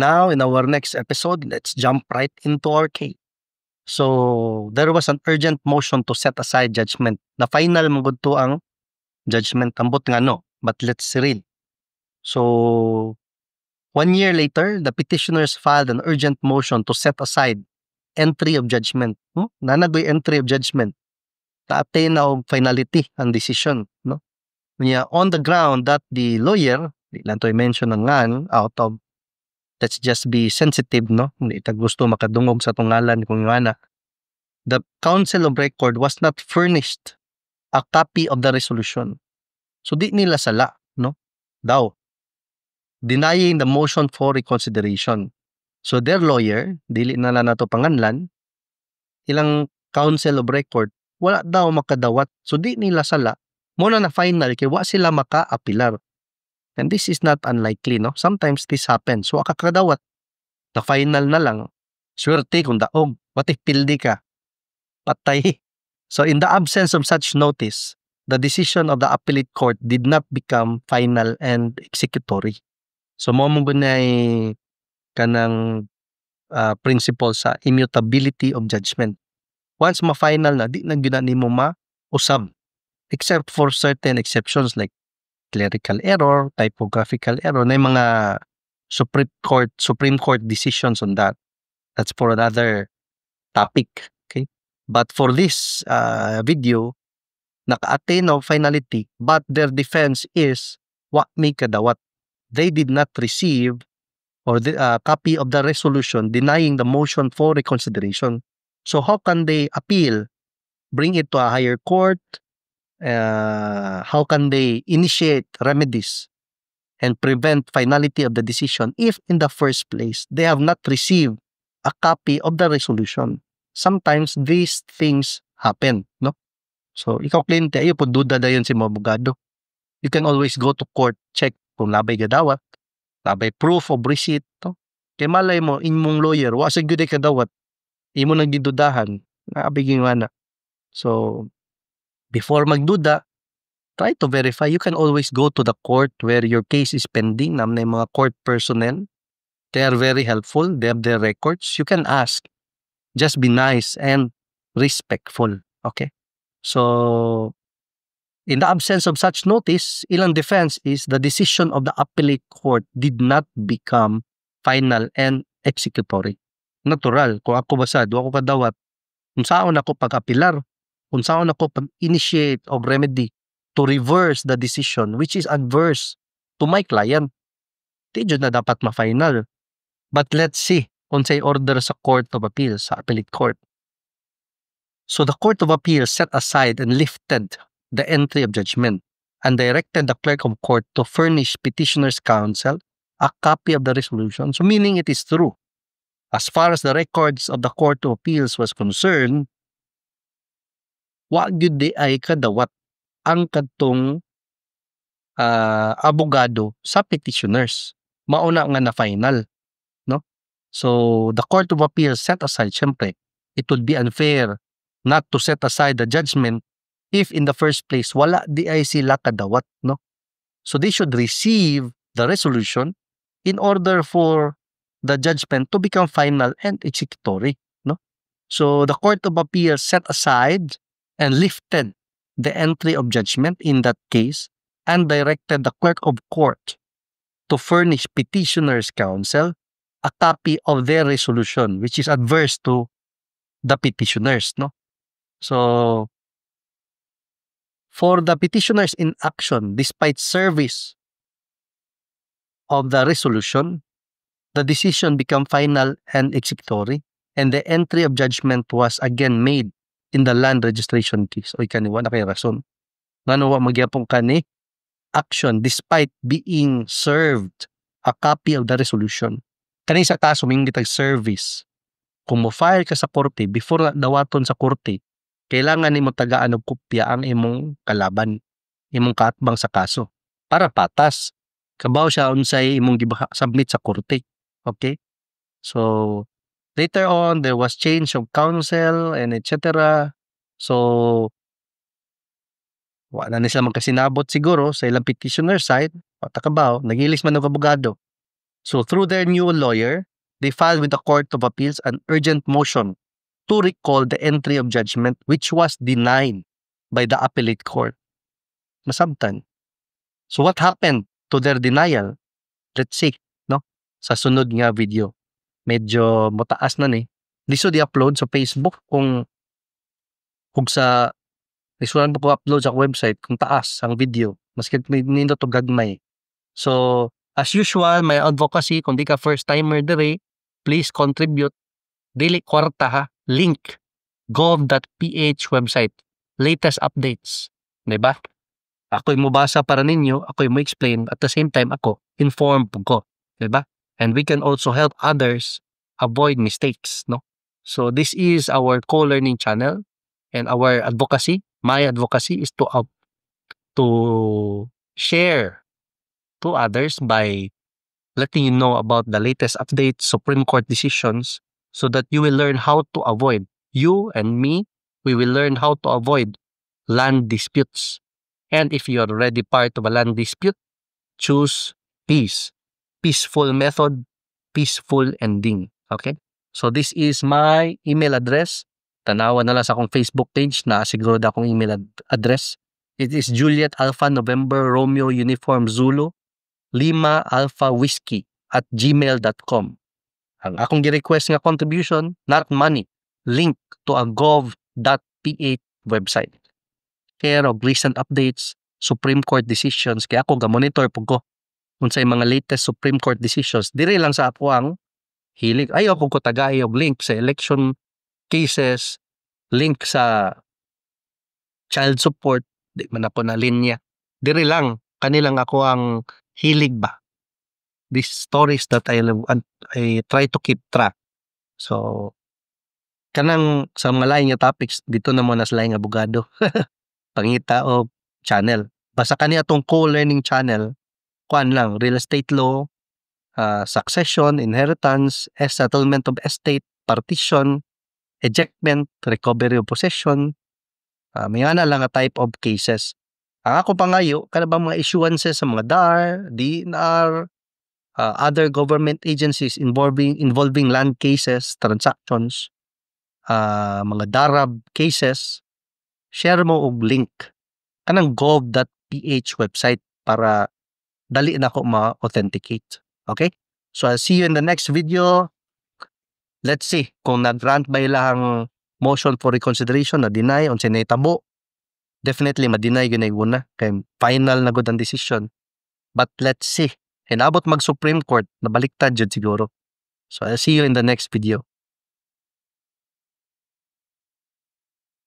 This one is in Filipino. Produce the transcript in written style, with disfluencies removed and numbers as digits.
Now, in our next episode, let's jump right into our case. So, there was an urgent motion to set aside judgment. Na final magud to ang judgment. Ambot nga no, but let's read. So, 1 year later, the petitioners filed an urgent motion to set aside entry of judgment. Nanagoy entry of judgment. Ta-attain na og finality ang decision. No? On the ground that the lawyer, di lang to i-mention ang ngan, out of let's just be sensitive, no? Hindi ta gusto makadungog sa tungalan kung ana. The counsel of record was not furnished a copy of the resolution. So di nila sala, no? Daw. Denying the motion for reconsideration. So their lawyer, dili na lang nato panganlan, ilang counsel of record, wala daw makadawat. So di nila sala. Muna na final kay wa sila maka-apilar. And this is not unlikely, no? Sometimes this happens. So, akakadawat. Na final na lang. Swerte kung daog. What if pildi ka? Patay. So, in the absence of such notice, the decision of the appellate court did not become final and executory. So, mo gunay kanang principle sa immutability of judgment. Once ma-final na, di na gyud nimo ma-usab. Except for certain exceptions like clerical error, typographical error, na yung mga Supreme Court decisions on that. That's for another topic. Okay? But for this video, naka-attain of finality, but their defense is what may kadawat. They did not receive or the copy of the resolution denying the motion for reconsideration. So how can they appeal? Bring it to a higher court? How can they initiate remedies and prevent finality of the decision if in the first place they have not received a copy of the resolution? Sometimes these things happen, no? So, ikaw kliyente, ayo po duda dayon si mga abogado. You can always go to court, check kung labay gadawat, labay proof of receipt, no? Kay malay mo, imong lawyer, wa sa gyud kadawat, imo nang gidudahan, naabiging ana. So, before magduda, try to verify. You can always go to the court where your case is pending. Na may mga court personnel. They are very helpful. They have their records. You can ask. Just be nice and respectful. Okay? So, in the absence of such notice, ilang defense is the decision of the appellate court did not become final and executory. Natural. Kung ako basad, ako kadawat, kung saan ako pag-apilar, kung saan ako pag-initiate of remedy to reverse the decision which is adverse to my client. Di dyan na dapat ma-final. But let's see kung say order sa Court of Appeals, sa Appellate Court. So the Court of Appeals set aside and lifted the entry of judgment and directed the clerk of court to furnish petitioner's counsel a copy of the resolution. So meaning it is true. As far as the records of the Court of Appeals was concerned, wa gyud di ay kadawat ang kadtong abogado sa petitioners. Mauna nga na final, no? So the Court of Appeals set aside, syempre, it would be unfair not to set aside the judgment if in the first place wala di ay sila kadawat, no? So they should receive the resolution in order for the judgment to become final and executory, no? So the Court of Appeals set aside and lifted the entry of judgment in that case and directed the clerk of court to furnish petitioner's counsel a copy of their resolution which is adverse to the petitioners, no? So, for the petitioners in action, despite service of the resolution, the decision became final and executory and the entry of judgment was again made in the land registration case. O ikaniwa na kay rason. Ngano wa magyapong kani action despite being served a copy of the resolution. Kani sa kaso may gitag service. Kung mo-file ka sa korte, before na dawaton sa korte, kailangan nimo tagaan og kopya ang imong kalaban, imong kaatbang sa kaso para patas. Kabaw siya unsay imong submit sa korte. Okay? So, later on, there was change of counsel and etc. So, wala na sila magkasinabot siguro sa ilang petitioner side. O takabaw, nagilis man ng abogado. So through their new lawyer, they filed with the Court of Appeals an urgent motion to recall the entry of judgment which was denied by the appellate court. Masabtan. So what happened to their denial? Let's see, no? Sa sunod nga video. Medyo mataas na ni. Liso di-upload sa Facebook kung sa lisuran ko upload sa website kung taas ang video. Maski may nindo to gagmay. So, as usual, may advocacy. Kung di ka first timer dire, please contribute. Dili kwarta ha. Link gov.ph website. Latest updates. Diba? Ako'y mubasa para ninyo. Ako'y mo explain. At the same time, ako, inform po ko. Diba? And we can also help others avoid mistakes. No? So, this is our co-learning channel. And our advocacy, my advocacy is to share to others by letting you know about the latest updates, Supreme Court decisions, so that you will learn how to avoid. You and me, we will learn how to avoid land disputes. And if you are already part of a land dispute, choose peace. Peaceful method, peaceful ending. Okay? So this is my email address. Tanawa na lang sa akong Facebook page na siguro na akong email address. It is Juliet Alpha November Romeo Uniform Zulu Lima Alpha Whiskey @gmail.com. Ang akong gi-request nga contribution, not money, link to a gov.ph website. Care of recent updates, Supreme Court decisions, kaya ako ga-monitor po ko unsay mga latest Supreme Court decisions. Dire lang sa ako ang hilig. Ayaw ko tagay og link sa election cases, link sa child support, di man ako na linya. Dire lang, kanilang ako ang hilig ba. These stories that I try to keep track. So, kanang sa mga lain nga topics, dito na mo na sa lain nga abogado. Pangita o channel. Basta kani atong co-learning channel, kuan lang, real estate law, succession, inheritance, settlement of estate, partition, ejectment, recovery of possession, may ana lang nga type of cases. Ang ako pangayo, kana ba mga issuances sa mga DAR, DNR, other government agencies involving land cases, transactions, mga DARAB cases, share mo og link kanang gov.ph website para dali na ako ma-authenticate. Okay? So I'll see you in the next video. Let's see kung nag-grant ba ilang motion for reconsideration na deny on sinetabo. Definitely ma-deny yun ay una kay final na good ang decision. But let's see. Inabot mag-Supreme Court, nabaliktad jud siguro. So I'll see you in the next video.